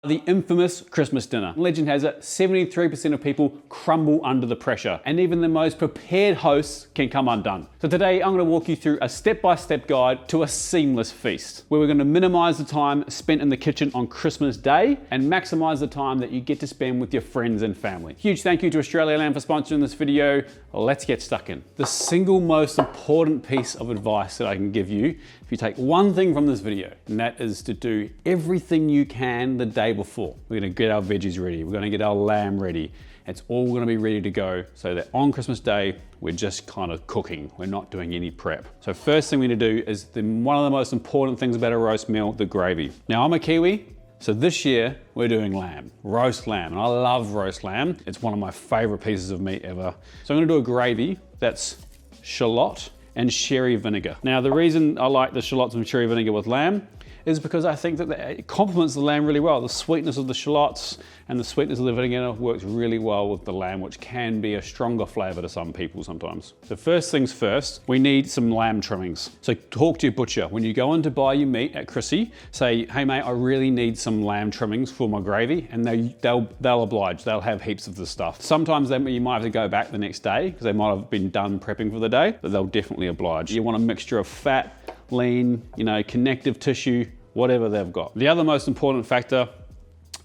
The infamous Christmas dinner. Legend has it, 73% of people crumble under the pressure, and even the most prepared hosts can come undone. So today I'm going to walk you through a step-by-step guide to a seamless feast, where we're going to minimize the time spent in the kitchen on Christmas Day and maximize the time that you get to spend with your friends and family. Huge thank you to Australia Land for sponsoring this video. Let's get stuck in. The single most important piece of advice that I can give you, if you take one thing from this video, and that is to do everything you can the day before. We're gonna get our veggies ready. We're gonna get our lamb ready. It's all gonna be ready to go so that on Christmas Day, we're just kind of cooking. We're not doing any prep. So first thing we need to do is one of the most important things about a roast meal, the gravy. Now I'm a Kiwi, so this year we're doing lamb, roast lamb, and I love roast lamb. It's one of my favorite pieces of meat ever. So I'm gonna do a gravy that's shallot and sherry vinegar. Now the reason I like the shallots and sherry vinegar with lamb is because I think that it complements the lamb really well. The sweetness of the shallots and the sweetness of the vinegar works really well with the lamb, which can be a stronger flavor to some people sometimes. So first things first, we need some lamb trimmings. So talk to your butcher. When you go in to buy your meat at Chrissy, say, hey mate, I really need some lamb trimmings for my gravy, and they'll oblige. They'll have heaps of the stuff. Sometimes you might have to go back the next day because they might have been done prepping for the day, but they'll definitely oblige. You want a mixture of fat, lean, connective tissue, whatever they've got. The other most important factor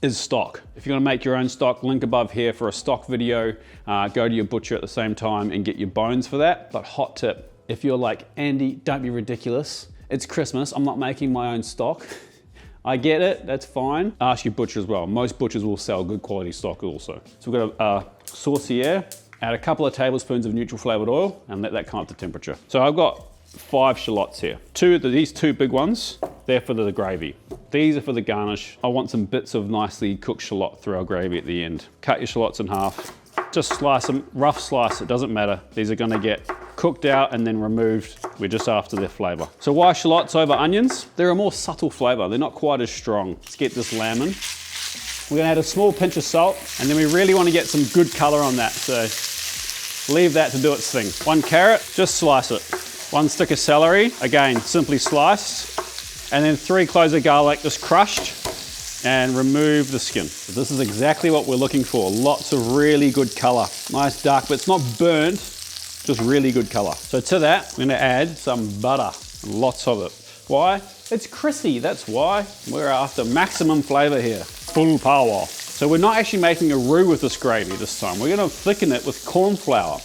is stock. If you're gonna make your own stock, link above here for a stock video. Go to your butcher at the same time and get your bones for that. But hot tip, if you're like, Andy, don't be ridiculous. It's Christmas, I'm not making my own stock. I get it, that's fine. Ask your butcher as well. Most butchers will sell good quality stock also. So we've got a saucier, add a couple of tablespoons of neutral flavored oil and let that come up to temperature. So I've got 5 shallots here. These two big ones, they're for the gravy. These are for the garnish. I want some bits of nicely cooked shallot through our gravy at the end. Cut your shallots in half. Just slice them, rough slice, it doesn't matter. These are gonna get cooked out and then removed. We're just after their flavor. So why shallots over onions? They're a more subtle flavor. They're not quite as strong. Let's get this lamb in. We're gonna add a small pinch of salt, and then we really wanna get some good color on that. So leave that to do its thing. 1 carrot, just slice it. 1 stick of celery, again, simply sliced. And then 3 cloves of garlic, just crushed, and remove the skin. So this is exactly what we're looking for. Lots of really good color. Nice dark, but it's not burnt, just really good color. So to that, we're gonna add some butter, lots of it. Why? It's Chrissy, that's why. We're after maximum flavor here, full power. So we're not actually making a roux with this gravy this time. We're gonna thicken it with corn flour.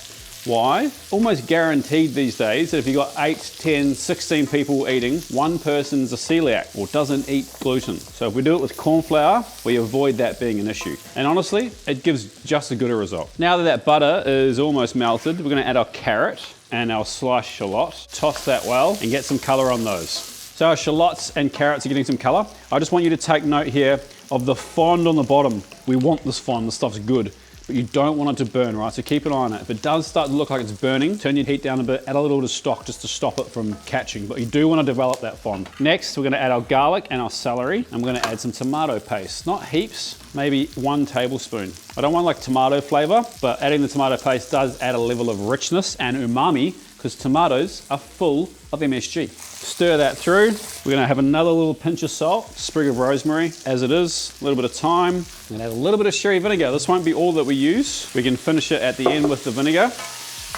Why? Almost guaranteed these days that if you've got 8, 10, 16 people eating, one person's a celiac or doesn't eat gluten. So if we do it with corn flour, we avoid that being an issue. And honestly, it gives just as good a result. Now that butter is almost melted, we're gonna add our carrot and our sliced shallot. Toss that well and get some color on those. So our shallots and carrots are getting some color. I just want you to take note here of the fond on the bottom. We want this fond, this stuff's good. But you don't want it to burn, right? So keep an eye on it. If it does start to look like it's burning, turn your heat down a bit, add a little bit of stock just to stop it from catching, but you do want to develop that fond. Next, we're gonna add our garlic and our celery, and we're gonna add some tomato paste. Not heaps, maybe 1 tablespoon. I don't want like tomato flavor, but adding the tomato paste does add a level of richness and umami, because tomatoes are full of MSG. Stir that through. We're gonna have another little pinch of salt, sprig of rosemary as it is, a little bit of thyme. We're gonna add a little bit of sherry vinegar. This won't be all that we use. We can finish it at the end with the vinegar,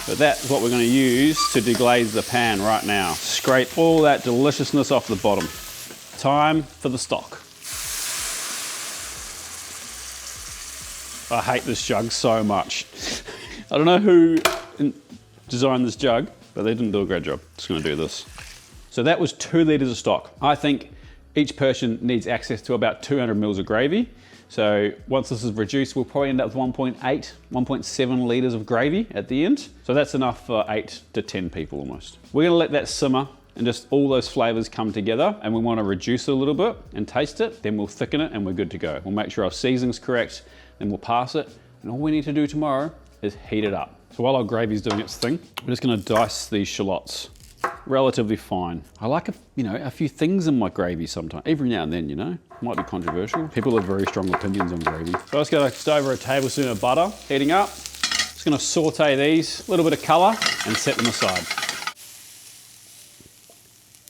but that's what we're gonna use to deglaze the pan right now. Scrape all that deliciousness off the bottom. Time for the stock. I hate this jug so much. I don't know who designed this jug, but they didn't do a great job. Just gonna do this. So that was 2 liters of stock. I think each person needs access to about 200 mils of gravy. So once this is reduced, we'll probably end up with 1.8, 1.7 liters of gravy at the end. So that's enough for 8 to 10 people almost. We're gonna let that simmer and just all those flavors come together, and we wanna reduce it a little bit and taste it, then we'll thicken it and we're good to go. We'll make sure our seasoning's correct, then we'll pass it, and all we need to do tomorrow is heat it up. So while our gravy's doing its thing, we're just gonna dice these shallots relatively fine. I like a few things in my gravy sometimes, every now and then, might be controversial. People have very strong opinions on gravy. So I just got just over a tablespoon of butter heating up. Just gonna saute these, a little bit of color, and set them aside.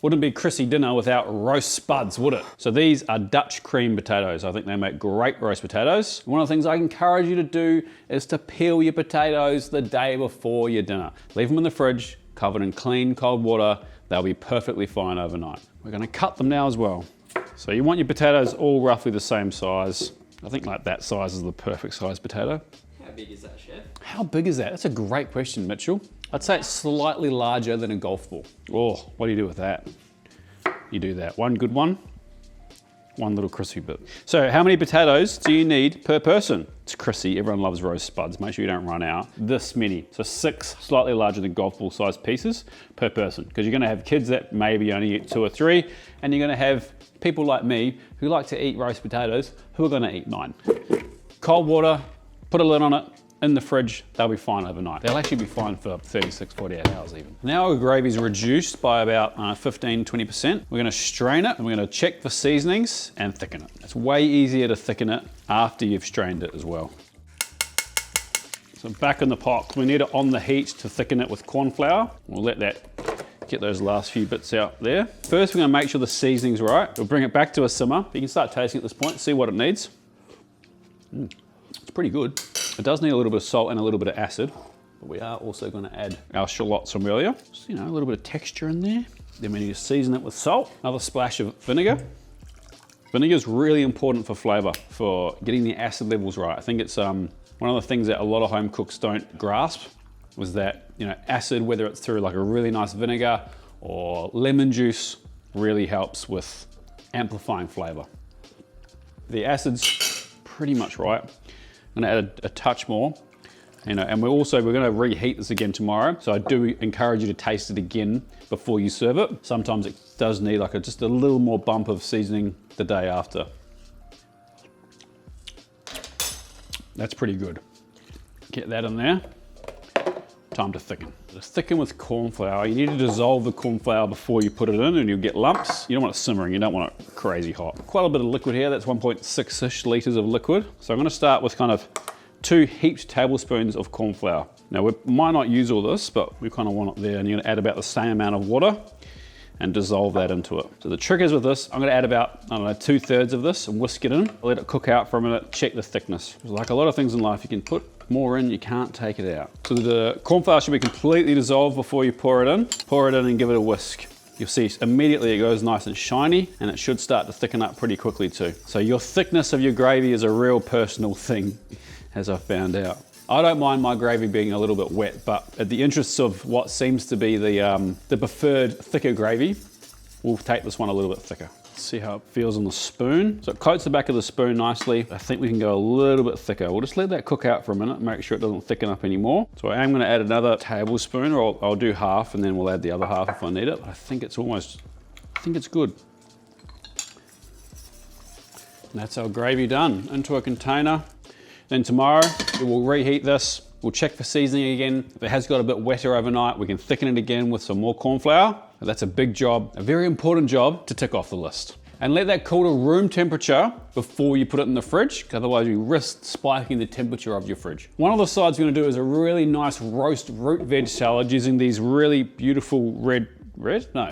Wouldn't be Chrissy dinner without roast spuds, would it? So these are Dutch cream potatoes. I think they make great roast potatoes. One of the things I encourage you to do is to peel your potatoes the day before your dinner. Leave them in the fridge, covered in clean, cold water. They'll be perfectly fine overnight. We're gonna cut them now as well. So you want your potatoes all roughly the same size. I think like that size is the perfect size potato. How big is that, Chef? How big is that? That's a great question, Mitchell. I'd say it's slightly larger than a golf ball. Oh, what do you do with that? You do that. One good one, one little crispy bit. So how many potatoes do you need per person? It's Chrissy, everyone loves roast spuds. Make sure you don't run out. This many, so 6 slightly larger than golf ball sized pieces per person. Because you're gonna have kids that maybe only eat 2 or 3, and you're gonna have people like me who like to eat roast potatoes who are gonna eat 9. Cold water, put a lid on it, in the fridge, they'll be fine overnight. They'll actually be fine for 36, 48 hours even. Now our gravy's reduced by about 15, 20%. We're gonna strain it and we're gonna check for seasonings and thicken it. It's way easier to thicken it after you've strained it as well. So back in the pot, we need it on the heat to thicken it with corn flour. We'll let that get those last few bits out there. First, we're gonna make sure the seasoning's right. We'll bring it back to a simmer. You can start tasting at this point, see what it needs. It's pretty good. It does need a little bit of salt and a little bit of acid, but we are also going to add our shallots from earlier. Just, you know, a little bit of texture in there. Then we need to season it with salt. Another splash of vinegar. Vinegar is really important for flavor, for getting the acid levels right. I think it's one of the things that a lot of home cooks don't grasp was that, you know, acid, whether it's through like a really nice vinegar or lemon juice, really helps with amplifying flavor. The acid's pretty much right. I'm gonna add a touch more, you know, and we're gonna reheat this again tomorrow. So I do encourage you to taste it again before you serve it. Sometimes it does need like just a little more bump of seasoning the day after. That's pretty good. Get that in there. Time to thicken. To thicken with corn flour, you need to dissolve the corn flour before you put it in and you'll get lumps. You don't want it simmering, you don't want it crazy hot. Quite a bit of liquid here, that's 1.6-ish litres of liquid. So I'm gonna start with kind of 2 heaped tablespoons of corn flour. Now we might not use all this, but we kind of want it there, and you're gonna add about the same amount of water and dissolve that into it. So the trick is with this, I'm gonna add about, I don't know, 2/3 of this and whisk it in. Let it cook out for a minute, check the thickness. Like a lot of things in life, you can put more in, you can't take it out. So the corn flour should be completely dissolved before you pour it in. Pour it in and give it a whisk. You'll see immediately it goes nice and shiny, and it should start to thicken up pretty quickly too. So your thickness of your gravy is a real personal thing, as I found out. I don't mind my gravy being a little bit wet, but at the interests of what seems to be the preferred thicker gravy, we'll take this one a little bit thicker. See how it feels on the spoon. So it coats the back of the spoon nicely. I think we can go a little bit thicker. We'll just let that cook out for a minute, make sure it doesn't thicken up anymore. So I am gonna add another tablespoon, or I'll do half and then we'll add the other half if I need it. I think it's good. And that's our gravy done. Into a container. Then tomorrow, we'll reheat this. We'll check for seasoning again. If it has got a bit wetter overnight, we can thicken it again with some more corn flour. That's a big job, a very important job to tick off the list. And let that cool to room temperature before you put it in the fridge, because otherwise you risk spiking the temperature of your fridge. One of the sides we're gonna do is a really nice roast root veg salad using these really beautiful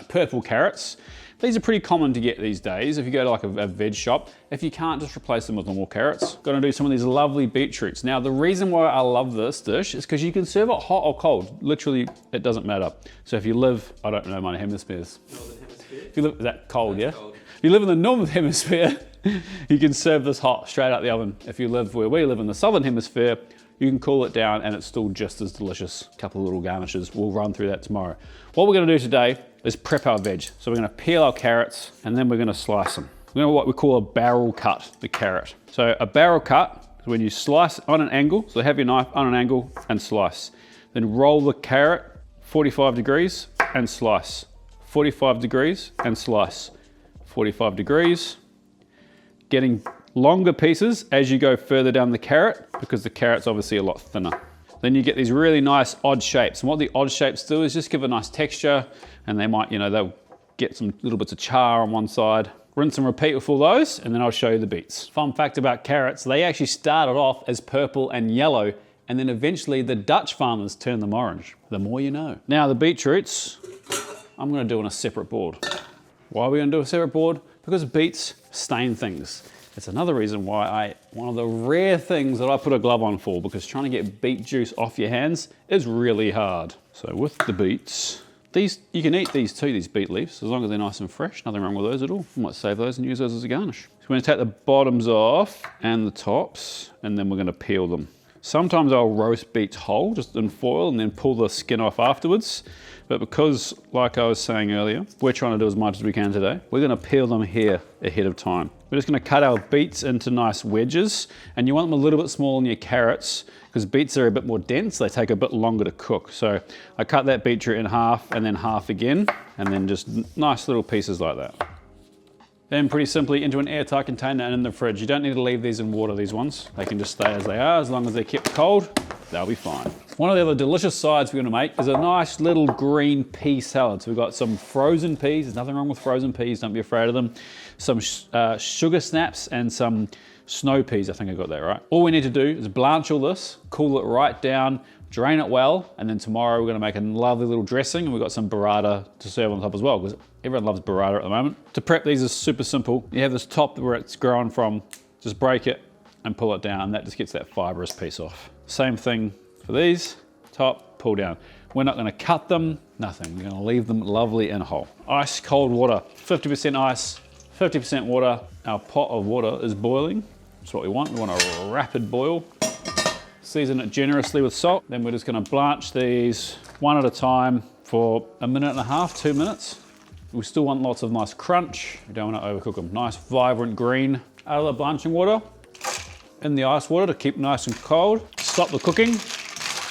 purple carrots. These are pretty common to get these days if you go to like a veg shop. If you can't, just replace them with normal carrots. Gonna do some of these lovely beetroots. Now the reason why I love this dish is because you can serve it hot or cold. Literally, it doesn't matter. So if you live, I don't know my hemispheres. Northern hemisphere? If you live, is that cold, That's yeah? cold. If you live in the northern hemisphere, you can serve this hot straight out the oven. If you live where we live in the southern hemisphere, you can cool it down and it's still just as delicious. A couple of little garnishes, we'll run through that tomorrow. What we're gonna do today is prep our veg. So we're gonna peel our carrots and then we're gonna slice them. We're gonna what we call a barrel cut, the carrot. So a barrel cut is when you slice on an angle, so have your knife on an angle and slice. Then roll the carrot 45 degrees and slice. 45 degrees and slice. 45 degrees. Getting longer pieces as you go further down the carrot because the carrot's obviously a lot thinner. Then you get these really nice odd shapes. And what the odd shapes do is just give a nice texture, and they might, they'll get some little bits of char on one side. Rinse and repeat with all those, and then I'll show you the beets. Fun fact about carrots, they actually started off as purple and yellow, and then eventually the Dutch farmers turned them orange. The more you know. Now the beetroots, I'm gonna do on a separate board. Why are we gonna do a separate board? Because beets stain things. It's another reason why one of the rare things that I put a glove on for, because trying to get beet juice off your hands is really hard. So with the beets, you can eat these too, these beet leaves, as long as they're nice and fresh. Nothing wrong with those at all. I might save those and use those as a garnish. So we're gonna take the bottoms off and the tops, and then we're gonna peel them. Sometimes I'll roast beets whole, just in foil, and then pull the skin off afterwards. But because, like I was saying earlier, we're trying to do as much as we can today, we're gonna peel them here ahead of time. We're just gonna cut our beets into nice wedges, and you want them a little bit smaller than your carrots, because beets are a bit more dense, they take a bit longer to cook. So I cut that beetroot in half, and then half again, and then just nice little pieces like that. Then pretty simply into an airtight container and in the fridge. You don't need to leave these in water, these ones. They can just stay as they are, as long as they're kept cold, they'll be fine. One of the other delicious sides we're gonna make is a nice little green pea salad. So we've got some frozen peas, there's nothing wrong with frozen peas, don't be afraid of them. Some sugar snaps and some snow peas, I think I got that right. All we need to do is blanch all this, cool it right down, drain it well, and then tomorrow we're gonna make a lovely little dressing, and we've got some burrata to serve on top as well, because everyone loves burrata at the moment. To prep these is super simple. You have this top where it's growing from, just break it and pull it down. That just gets that fibrous piece off. Same thing for these, top, pull down. We're not gonna cut them, nothing. We're gonna leave them lovely and whole. Ice cold water, 50% ice, 50% water. Our pot of water is boiling. That's what we want. We want a rapid boil. Season it generously with salt. Then we're just gonna blanch these one at a time for 1.5 minutes, 2 minutes. We still want lots of nice crunch. We don't want to overcook them. Nice vibrant green. Out of the blanching water, in the ice water to keep nice and cold. Stop the cooking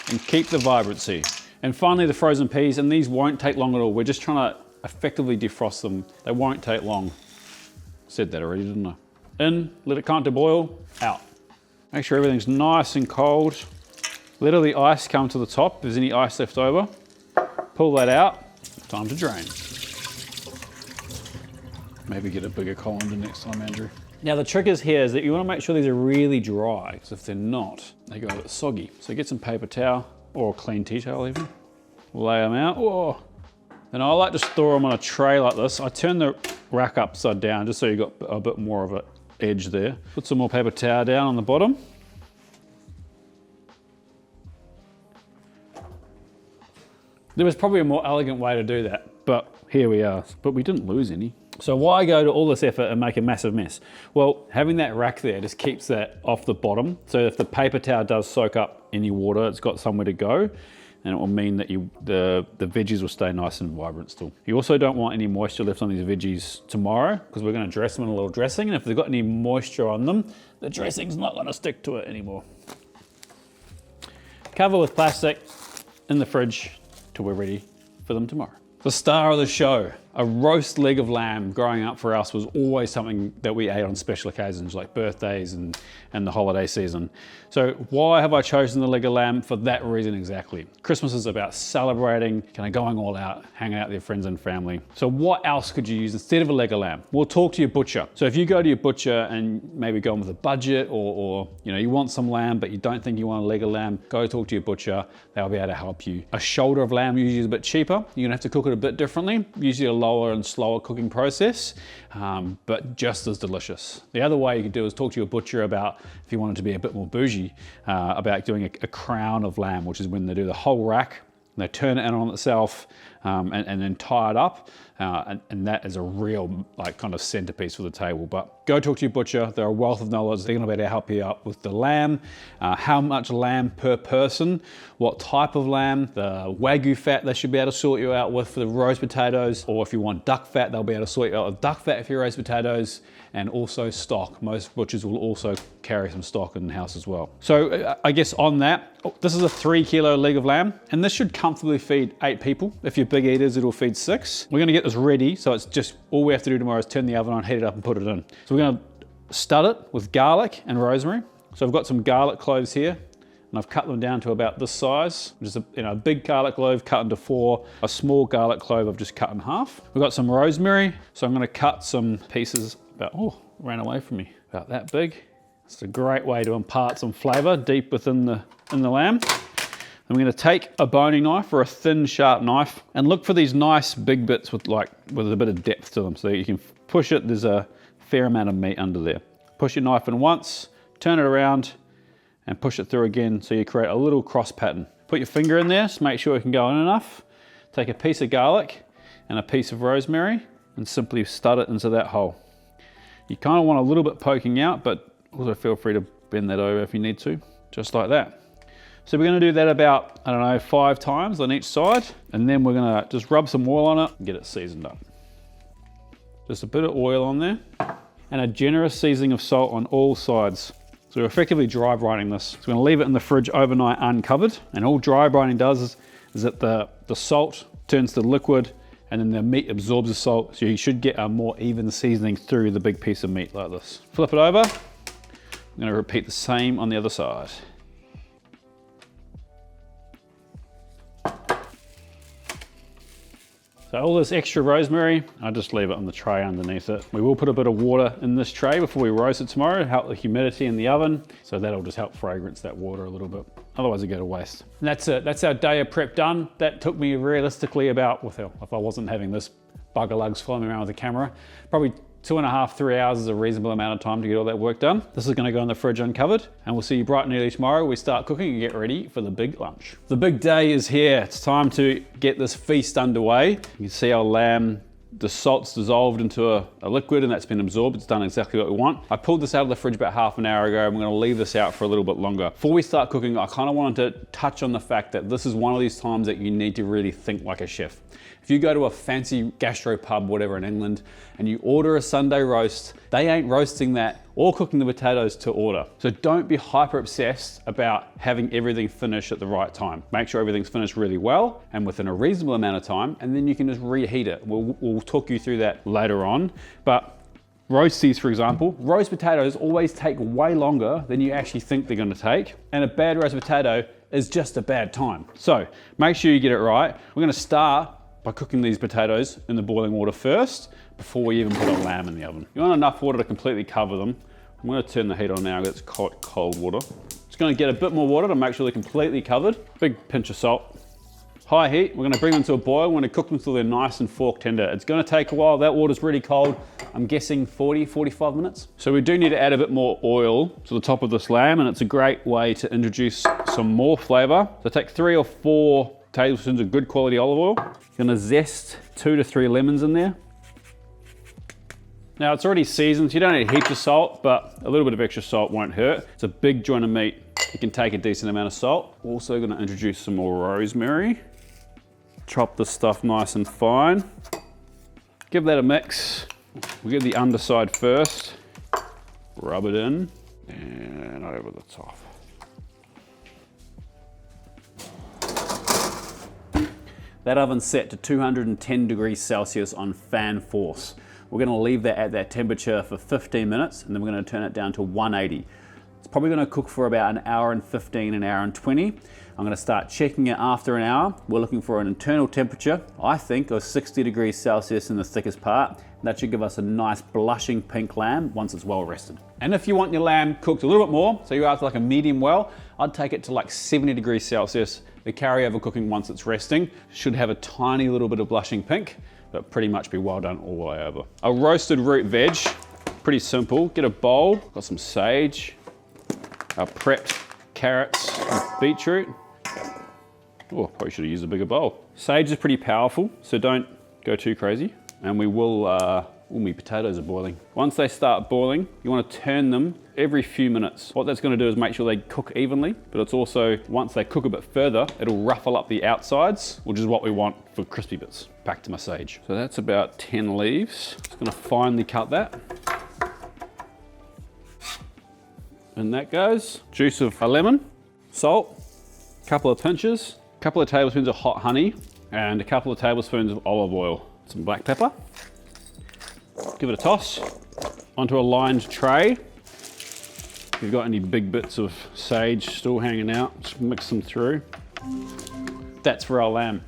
and keep the vibrancy. And finally the frozen peas, and these won't take long at all. We're just trying to effectively defrost them. They won't take long. Said that already, didn't I? In, let it come to boil, out. Make sure everything's nice and cold. Let all the ice come to the top. If there's any ice left over, pull that out. Time to drain. Maybe get a bigger colander next time, Andrew. Now the trick is here is that you want to make sure these are really dry, because if they're not, they go a bit soggy. So get some paper towel, or a clean tea towel even. Lay them out. Whoa. And I like to store them on a tray like this. I turn the rack upside down just so you've got a bit more of an edge there. Put some more paper towel down on the bottom. There was probably a more elegant way to do that, but here we are. But we didn't lose any. So why go to all this effort and make a massive mess? Well, having that rack there just keeps that off the bottom. So if the paper towel does soak up any water, it's got somewhere to go, and it will mean that the veggies will stay nice and vibrant still. You also don't want any moisture left on these veggies tomorrow, because we're gonna dress them in a little dressing, and if they've got any moisture on them, the dressing's not gonna stick to it anymore. Cover with plastic in the fridge till we're ready for them tomorrow. The star of the show, a roast leg of lamb growing up for us was always something that we ate on special occasions like birthdays and the holiday season. So why have I chosen the leg of lamb? For that reason exactly. Christmas is about celebrating, kind of going all out, hanging out with your friends and family. So what else could you use instead of a leg of lamb? Well, talk to your butcher. So if you go to your butcher and maybe go in with a budget, or you want some lamb but you don't think you want a leg of lamb, go talk to your butcher. They'll be able to help you. A shoulder of lamb usually is a bit cheaper. You're gonna have to cook it a bit differently, usually a lower and slower cooking process, but just as delicious. The other way you could do is talk to your butcher about, if you wanted to be a bit more bougie, about doing a crown of lamb, which is when they do the whole rack, and they turn it in on itself, and then tie it up, and that is a real kind of centerpiece for the table. But go talk to your butcher. They're a wealth of knowledge. They're gonna be able to help you out with the lamb, how much lamb per person, what type of lamb, the Wagyu fat they should be able to sort you out with for the roast potatoes, or if you want duck fat, they'll be able to sort you out with duck fat for your roast potatoes, and also stock. Most butchers will also carry some stock in the house as well. So I guess on that, this is a 3 kilo leg of lamb, and this should comfortably feed 8 people. If you're big eaters, it'll feed 6. We're gonna get this ready, so it's just, all we have to do tomorrow is turn the oven on, heat it up and put it in. So we're gonna stud it with garlic and rosemary. So I've got some garlic cloves here, and I've cut them down to about this size, which is a big garlic clove cut into 4. A small garlic clove I've just cut in half. We've got some rosemary, so I'm gonna cut some pieces about, ran away from me, about that big. It's a great way to impart some flavor deep within the lamb. And we're gonna take a boning knife or a thin, sharp knife and look for these nice big bits with a bit of depth to them. So you can push it, there's a fair amount of meat under there. Push your knife in once, turn it around, and push it through again so you create a little cross pattern. Put your finger in there, just make sure it can go in enough. Take a piece of garlic and a piece of rosemary and simply stud it into that hole. You kind of want a little bit poking out, but also feel free to bend that over if you need to, just like that. So we're gonna do that about, 5 times on each side, and then we're gonna just rub some oil on it and get it seasoned up. Just a bit of oil on there, and a generous seasoning of salt on all sides. So we're effectively dry brining this. So we're gonna leave it in the fridge overnight uncovered, and all dry brining does is that the salt turns to liquid, and then the meat absorbs the salt, so you should get a more even seasoning through the big piece of meat like this. Flip it over. I'm gonna repeat the same on the other side. So all this extra rosemary, I just leave it on the tray underneath it. We will put a bit of water in this tray before we roast it tomorrow, help the humidity in the oven. So that'll just help fragrance that water a little bit. Otherwise it'll go to waste. And that's it, that's our day of prep done. That took me realistically about, if I wasn't having this bugger lugs flying around with the camera, probably 2.5, 3 hours is a reasonable amount of time to get all that work done. This is gonna go in the fridge uncovered, and we'll see you bright and early tomorrow. We start cooking and get ready for the big lunch. The big day is here. It's time to get this feast underway. You can see our lamb, the salt's dissolved into a liquid, and that's been absorbed. It's done exactly what we want. I pulled this out of the fridge about half an hour ago, and we're gonna leave this out for a little bit longer. Before we start cooking, I kinda wanted to touch on the fact that this is one of these times that you need to really think like a chef. If you go to a fancy gastro pub, whatever in England, and you order a Sunday roast, they ain't roasting that or cooking the potatoes to order. So don't be hyper obsessed about having everything finished at the right time. Make sure everything's finished really well and within a reasonable amount of time, and then you can just reheat it. We'll talk you through that later on. But roasties, for example, roast potatoes always take way longer than you actually think they're gonna take, and a bad roast potato is just a bad time. So make sure you get it right. We're gonna start by cooking these potatoes in the boiling water first before we even put a lamb in the oven. You want enough water to completely cover them. I'm gonna turn the heat on now, it's cold water. Just gonna get a bit more water to make sure they're completely covered. Big pinch of salt. High heat, we're gonna bring them to a boil. We're gonna cook them until they're nice and fork tender. It's gonna take a while, that water's really cold. I'm guessing 40, 45 minutes. So we do need to add a bit more oil to the top of this lamb, and it's a great way to introduce some more flavor. So take 3 or 4 tablespoons of good quality olive oil. Gonna zest 2 to 3 lemons in there. Now it's already seasoned, so you don't need heaps of salt, but a little bit of extra salt won't hurt. It's a big joint of meat. You can take a decent amount of salt. Also gonna introduce some more rosemary. Chop this stuff nice and fine. Give that a mix. We'll get the underside first. Rub it in and over the top. That oven's set to 210 degrees Celsius on fan force. We're gonna leave that at that temperature for 15 minutes, and then we're gonna turn it down to 180. It's probably gonna cook for about an hour and 15, an hour and 20. I'm gonna start checking it after an hour. We're looking for an internal temperature, I think, of 60 degrees Celsius in the thickest part. That should give us a nice blushing pink lamb once it's well rested. And if you want your lamb cooked a little bit more, so you're after like a medium well, I'd take it to like 70 degrees Celsius. The carryover cooking once it's resting should have a tiny little bit of blushing pink, but pretty much be well done all the way over. A roasted root veg, pretty simple. Get a bowl, got some sage, our prepped carrots and beetroot. Oh, probably should have used a bigger bowl. Sage is pretty powerful, so don't go too crazy. And we will, my potatoes are boiling. Once they start boiling, you want to turn them every few minutes. What that's going to do is make sure they cook evenly, but it's also, once they cook a bit further, it'll ruffle up the outsides, which is what we want for crispy bits. Back to my sage. So that's about 10 leaves. Just going to finely cut that. And that goes. Juice of a lemon, salt, a couple of pinches, a couple of tablespoons of hot honey, and a couple of tablespoons of olive oil. Some black pepper. Give it a toss. Onto a lined tray. If you've got any big bits of sage still hanging out, just mix them through. That's for our lamb.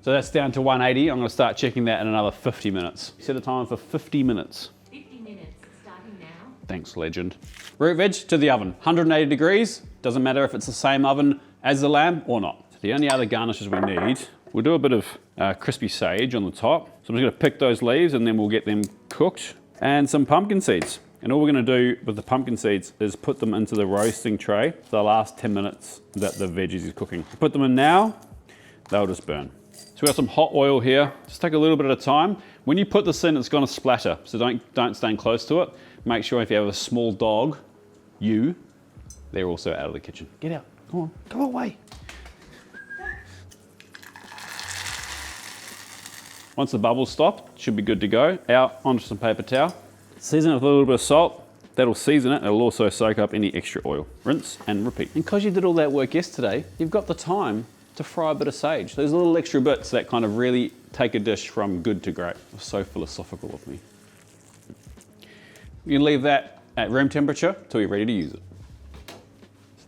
So that's down to 180. I'm gonna start checking that in another 50 minutes. Set a timer for 50 minutes. 50 minutes, starting now. Thanks, legend. Root veg to the oven, 180 degrees. Doesn't matter if it's the same oven as the lamb or not. So the only other garnishes we need, we'll do a bit of crispy sage on the top. So I'm just gonna pick those leaves and then we'll get them cooked, and some pumpkin seeds. And all we're gonna do with the pumpkin seeds is put them into the roasting tray for the last 10 minutes that the veggies is cooking. Put them in now, they'll just burn. So we've got some hot oil here. Just take a little bit at a time. When you put this in, it's gonna splatter, so don't stand close to it. Make sure if you have a small dog, they're also out of the kitchen. Get out, come on, go away. Once the bubbles stop, it should be good to go. Out onto some paper towel. Season it with a little bit of salt. That'll season it. It'll also soak up any extra oil. Rinse and repeat. And because you did all that work yesterday, you've got the time to fry a bit of sage. Those little extra bits that kind of really take a dish from good to great. So philosophical of me. You can leave that at room temperature till you're ready to use it.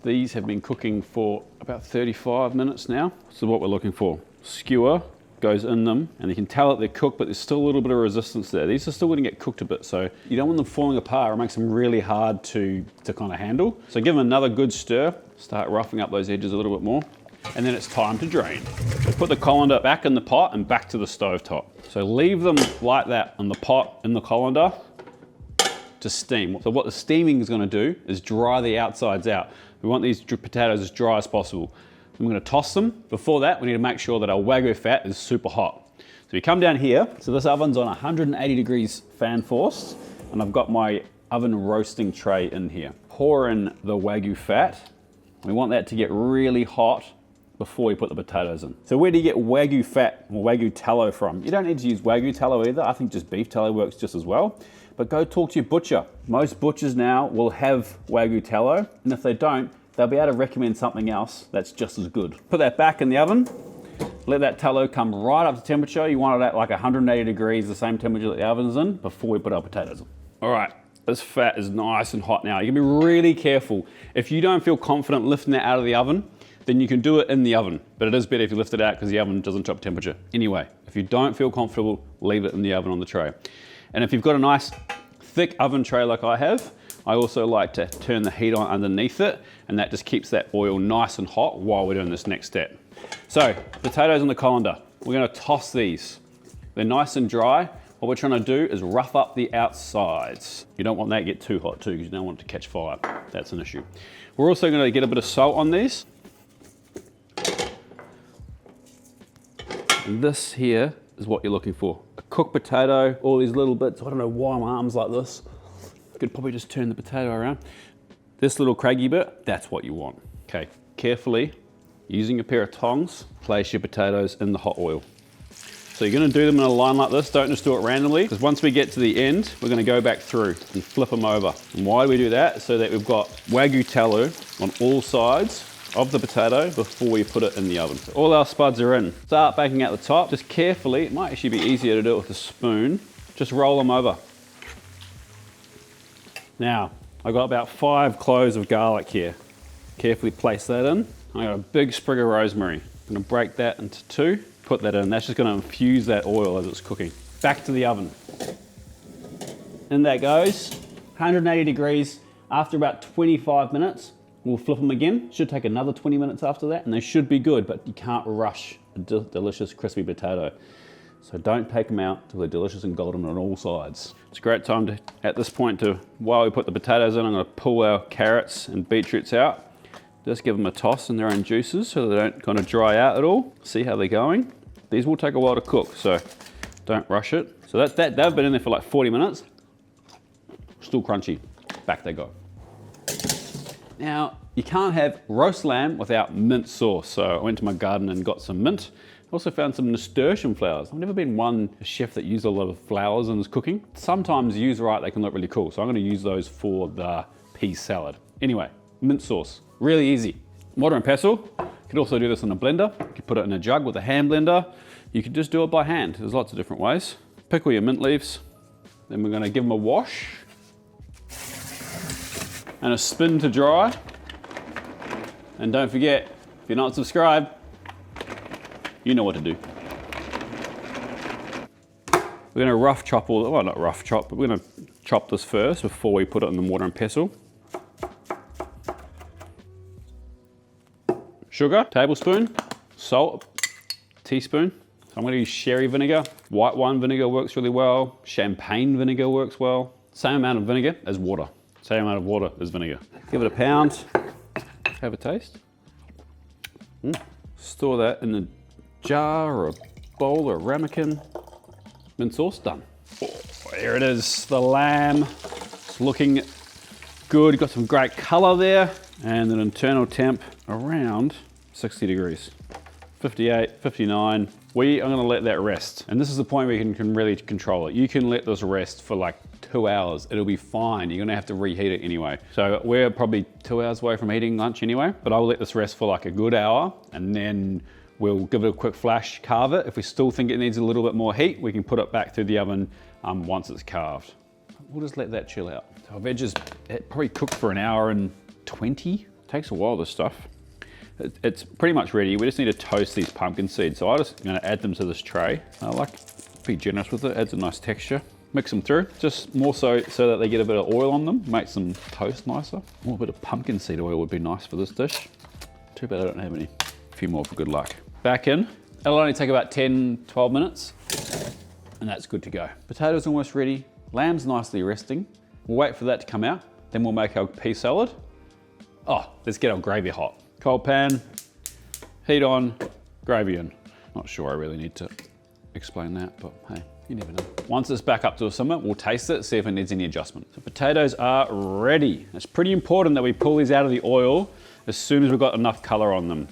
These have been cooking for about 35 minutes now. So what we're looking for, skewer goes in them, and you can tell that they're cooked, but there's still a little bit of resistance there. These are still going to get cooked a bit, so you don't want them falling apart. It makes them really hard to kind of handle. So give them another good stir, start roughing up those edges a little bit more, and then it's time to drain. So put the colander back in the pot and back to the stove top. So leave them like that in the pot, in the colander, to steam. So what the steaming is going to do is dry the outsides out. We want these potatoes as dry as possible. I'm going to toss them. Before that, we need to make sure that our Wagyu fat is super hot. So you come down here. So this oven's on 180 degrees fan forced, and I've got my oven roasting tray in here. Pour in the Wagyu fat. We want that to get really hot before we put the potatoes in. So where do you get Wagyu fat or Wagyu tallow from? You don't need to use Wagyu tallow either. I think just beef tallow works just as well. But go talk to your butcher. Most butchers now will have Wagyu tallow, and if they don't, they'll be able to recommend something else that's just as good. Put that back in the oven. Let that tallow come right up to temperature. You want it at like 180 degrees, the same temperature that the oven's in, before we put our potatoes in. All right, this fat is nice and hot now. You can be really careful. If you don't feel confident lifting that out of the oven, then you can do it in the oven. But it is better if you lift it out because the oven doesn't drop temperature. Anyway, if you don't feel comfortable, leave it in the oven on the tray. And if you've got a nice thick oven tray like I have, I also like to turn the heat on underneath it, and that just keeps that oil nice and hot while we're doing this next step. So, potatoes in the colander. We're gonna toss these. They're nice and dry. What we're trying to do is rough up the outsides. You don't want that to get too hot too, because you don't want it to catch fire. That's an issue. We're also gonna get a bit of salt on these. And this here is what you're looking for. A cooked potato, all these little bits. I don't know why my arm's like this. Could probably just turn the potato around. This little craggy bit, that's what you want. Okay, carefully, using a pair of tongs, place your potatoes in the hot oil. So you're gonna do them in a line like this, don't just do it randomly, because once we get to the end, we're gonna go back through and flip them over. And why do we do that? So that we've got Wagyu tallow on all sides of the potato before we put it in the oven. So all our spuds are in. Start baking at the top, just carefully, it might actually be easier to do it with a spoon, just roll them over. Now, I've got about 5 cloves of garlic here. Carefully place that in. I've got a big sprig of rosemary. I'm gonna break that into 2, put that in. That's just gonna infuse that oil as it's cooking. Back to the oven. In that goes, 180 degrees. After about 25 minutes, we'll flip them again. Should take another 20 minutes after that, and they should be good, but you can't rush a delicious crispy potato. So don't take them out till they're delicious and golden on all sides. It's a great time to, at this point, while we put the potatoes in, I'm gonna pull our carrots and beetroots out. Just give them a toss in their own juices so they don't kind of dry out at all. See how they're going. These will take a while to cook, so don't rush it. So they've been in there for like 40 minutes. Still crunchy. Back they go. Now, you can't have roast lamb without mint sauce. So I went to my garden and got some mint. Also found some nasturtium flowers. I've never been a chef that used a lot of flowers in his cooking. Sometimes used right, they can look really cool. So I'm gonna use those for the pea salad. Anyway, mint sauce, really easy. Mortar and pestle. You could also do this in a blender. You could put it in a jug with a hand blender. You could just do it by hand. There's lots of different ways. Pickle your mint leaves. Then we're gonna give them a wash. And a spin to dry. And don't forget, if you're not subscribed, you know what to do. We're gonna rough chop well, not rough chop, but we're gonna chop this first before we put it in the mortar and pestle. sugar, tablespoon, salt, teaspoon. So I'm gonna use sherry vinegar. White wine vinegar works really well. Champagne vinegar works well. Same amount of vinegar as water. Same amount of water as vinegar. Give it a pound. Have a taste. Store that in a jar or a bowl or a ramekin. Mint sauce done. Oh, there it is, the lamb. It's looking good. Got some great color there. And an internal temp around 60 degrees. 58, 59. We are gonna let that rest. And this is the point where you can really control it. You can let this rest for like 2 hours. It'll be fine. You're gonna have to reheat it anyway. So we're probably 2 hours away from eating lunch anyway, but I'll let this rest for like a good hour and then we'll give it a quick flash, carve it. If we still think it needs a little bit more heat, we can put it back through the oven once it's carved. We'll just let that chill out. So our veg is probably cooked for an hour and 20. Takes a while, this stuff. It's pretty much ready. We just need to toast these pumpkin seeds. So I'm just gonna add them to this tray. I like to be generous with it, adds a nice texture. Mix them through, just more so that they get a bit of oil on them, makes them toast nicer. Oh, a bit of pumpkin seed oil would be nice for this dish. Too bad I don't have any. A few more for good luck. Back in. It'll only take about 10, 12 minutes, and that's good to go. Potatoes almost ready. Lamb's nicely resting. We'll wait for that to come out. Then we'll make our pea salad. Oh, let's get our gravy hot. Cold pan, heat on, gravy in. Not sure I really need to explain that, but hey, you never know. Once it's back up to a simmer, we'll taste it, see if it needs any adjustment. So potatoes are ready. It's pretty important that we pull these out of the oil as soon as we've got enough color on them.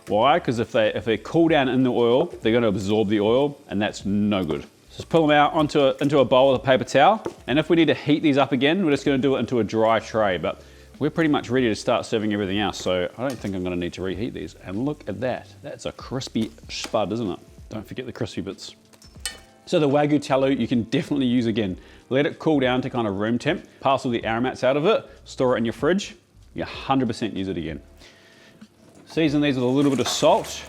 Why? Because if they cool down in the oil, they're gonna absorb the oil, and that's no good. So just pull them out into a bowl with a paper towel, and if we need to heat these up again, we're just gonna do it into a dry tray, but we're pretty much ready to start serving everything else, so I don't think I'm gonna need to reheat these. And look at that. That's a crispy spud, isn't it? Don't forget the crispy bits. So the Wagyu tallow you can definitely use again. Let it cool down to kind of room temp, pass all the aromats out of it, store it in your fridge, you 100% use it again. Season these with a little bit of salt,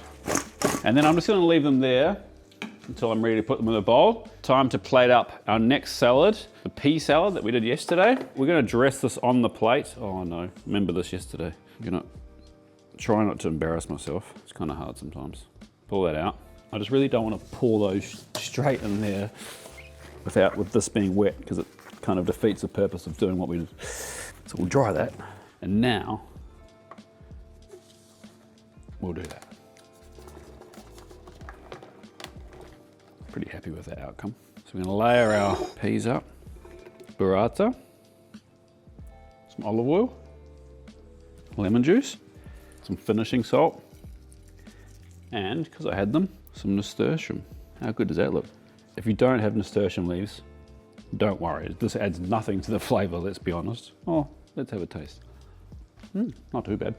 and then I'm just gonna leave them there until I'm ready to put them in a bowl. Time to plate up our next salad, the pea salad that we did yesterday. We're gonna dress this on the plate. Oh no, remember this yesterday. I'm gonna try not to embarrass myself. It's kind of hard sometimes. Pull that out. I just really don't want to pour those straight in there with this being wet, because it kind of defeats the purpose of doing what we did. So we'll dry that. And now, we'll do that. Pretty happy with that outcome. So we're gonna layer our peas up, burrata, some olive oil, lemon juice, some finishing salt, and because I had them, some nasturtium. How good does that look? If you don't have nasturtium leaves, don't worry. This adds nothing to the flavor, let's be honest. Oh, let's have a taste. Not too bad.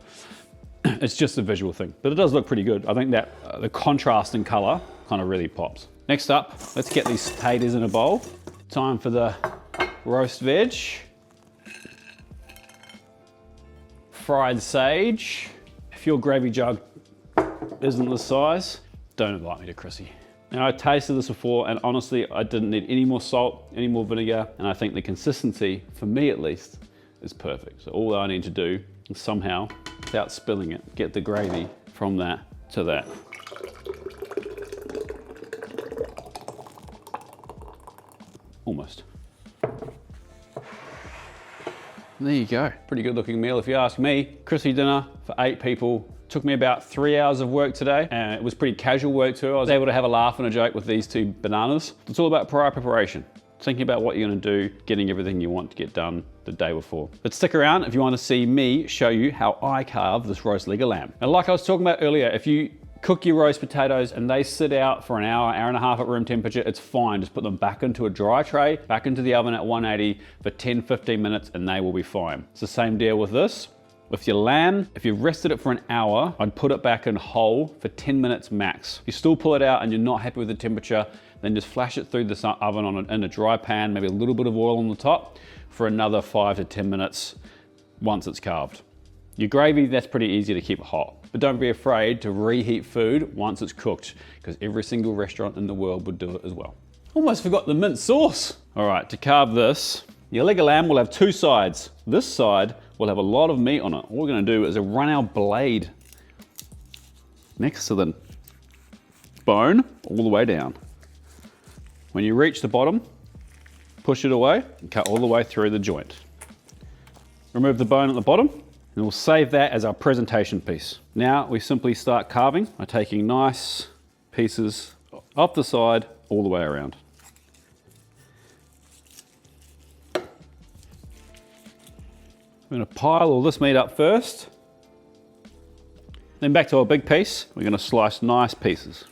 It's just a visual thing, but it does look pretty good. I think that the contrast in color kind of really pops. Next up, let's get these potatoes in a bowl. Time for the roast veg. Fried sage. If your gravy jug isn't this size, don't invite me to Chrissy. Now I tasted this before, and honestly, I didn't need any more salt, any more vinegar, and I think the consistency, for me at least, is perfect. So all I need to do is somehow, without spilling it, get the gravy from that to that. Almost. There you go. Pretty good looking meal if you ask me. Chrissy dinner for 8 people. Took me about 3 hours of work today, and it was pretty casual work too. I was able to have a laugh and a joke with these 2 bananas. It's all about prior preparation. Thinking about what you're gonna do, getting everything you want to get done the day before. But stick around if you want to see me show you how I carve this roast leg of lamb. And like I was talking about earlier, if you cook your roast potatoes and they sit out for an hour, hour and a half at room temperature, it's fine. Just put them back into a dry tray, back into the oven at 180 for 10, 15 minutes, and they will be fine. It's the same deal with this. With your lamb, if you've rested it for an hour, I'd put it back in whole for 10 minutes max. If you still pull it out and you're not happy with the temperature, then just flash it through this oven in a dry pan, maybe a little bit of oil on the top for another 5 to 10 minutes once it's carved. Your gravy, that's pretty easy to keep hot, but don't be afraid to reheat food once it's cooked, because every single restaurant in the world would do it as well. Almost forgot the mint sauce. All right, to carve this, your leg of lamb will have 2 sides. This side will have a lot of meat on it. All we're gonna do is run our blade next to the bone, all the way down. When you reach the bottom, push it away and cut all the way through the joint. Remove the bone at the bottom and we'll save that as our presentation piece. Now we simply start carving by taking nice pieces off the side all the way around. I'm going to pile all this meat up first. Then back to our big piece, we're going to slice nice pieces.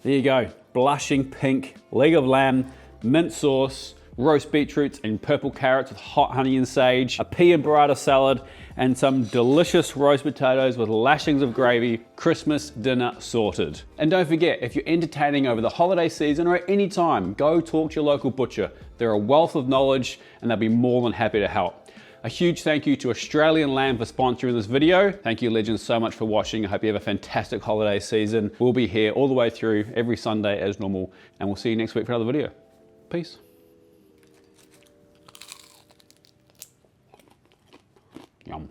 There you go, blushing pink leg of lamb, mint sauce, roast beetroots and purple carrots with hot honey and sage, a pea and burrata salad, and some delicious roast potatoes with lashings of gravy. Christmas dinner sorted. And don't forget, if you're entertaining over the holiday season or at any time, go talk to your local butcher. They're a wealth of knowledge and they'll be more than happy to help. A huge thank you to Australian Lamb for sponsoring this video. Thank you, legends, so much for watching. I hope you have a fantastic holiday season. We'll be here all the way through every Sunday as normal, and we'll see you next week for another video. Peace. Yum.